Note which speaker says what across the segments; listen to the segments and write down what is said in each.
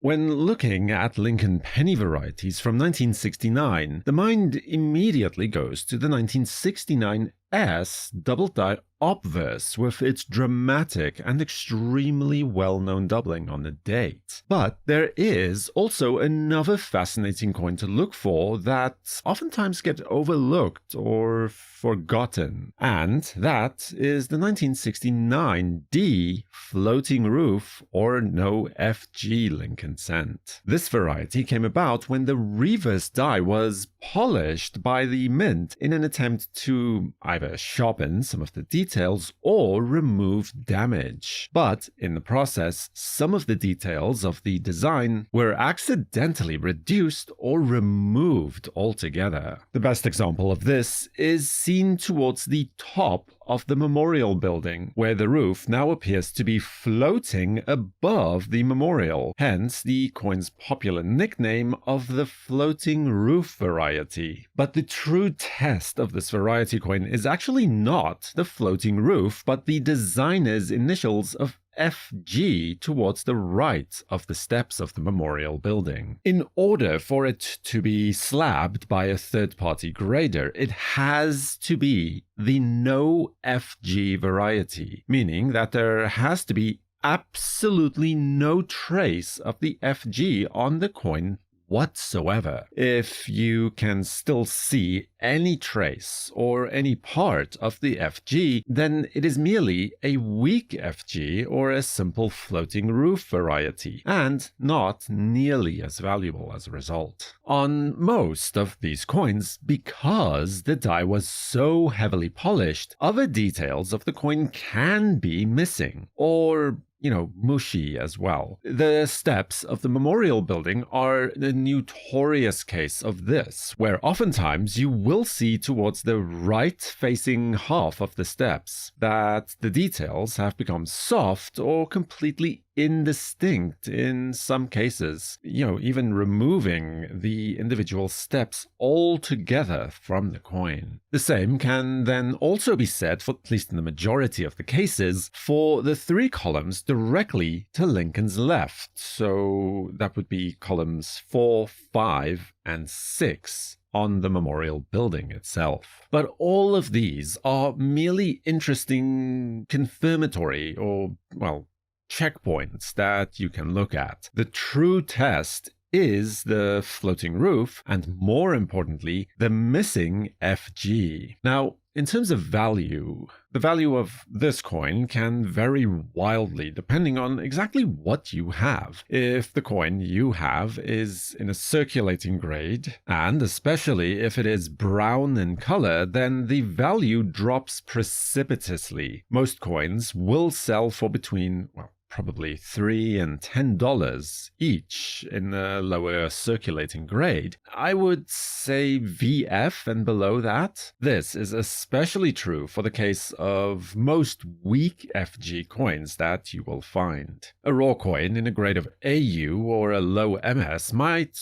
Speaker 1: When looking at Lincoln penny varieties from 1969, the mind immediately goes to the 1969 S double-die obverse with its dramatic and extremely well-known doubling on the date. But there is also another fascinating coin to look for that oftentimes gets overlooked or forgotten, and that is the 1969 D floating roof or no FG Lincoln cent. This variety came about when the reverse die was polished by the mint in an attempt to either sharpen some of the details or remove damage. But in the process, some of the details of the design were accidentally reduced or removed altogether. The best example of this is seen towards the top of the memorial building, where the roof now appears to be floating above the memorial, hence the coin's popular nickname of the floating roof variety. But the true test of this variety coin is actually not the floating roof, but the designer's initials of FG towards the right of the steps of the memorial building. In order for it to be slabbed by a third-party grader, it has to be the no FG variety, meaning that there has to be absolutely no trace of the FG on the coin whatsoever. If you can still see any trace or any part of the FG, then it is merely a weak FG or a simple floating roof variety, and not nearly as valuable as a result. On most of these coins, because the die was so heavily polished, other details of the coin can be missing, or mushy as well. The steps of the memorial building are the notorious case of this, where oftentimes you will see towards the right-facing half of the steps that the details have become soft or completely indistinct in some cases, even removing the individual steps altogether from the coin. The same can then also be said, for at least in the majority of the cases, for the three columns directly to Lincoln's left. So that would be columns 4, 5, and 6. On the memorial building itself. But all of these are merely interesting confirmatory or, checkpoints that you can look at. The true test is the floating roof and, more importantly, the missing FG. Now, in terms of value, the value of this coin can vary wildly depending on exactly what you have. If the coin you have is in a circulating grade, and especially if it is brown in color, then the value drops precipitously. Most coins will sell for between, probably $3 and $10 each in the lower circulating grade. I would say VF and below that. This is especially true for the case of most weak FG coins that you will find. A raw coin in a grade of AU or a low MS might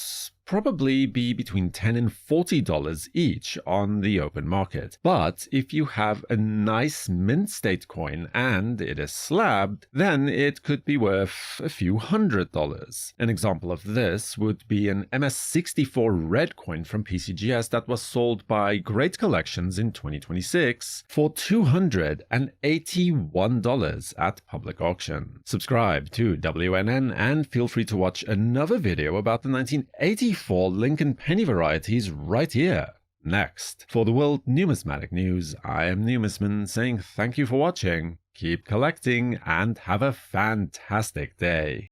Speaker 1: probably be between $10 and $40 each on the open market. But if you have a nice mint state coin and it is slabbed, then it could be worth a few $100s. An example of this would be an MS64 red coin from PCGS that was sold by Great Collections in 2026 for $281 at public auction. Subscribe to WNN and feel free to watch another video about the 1984 Lincoln penny varieties right here. Next. For the World Numismatic News, I am Numisman saying thank you for watching, keep collecting, and have a fantastic day.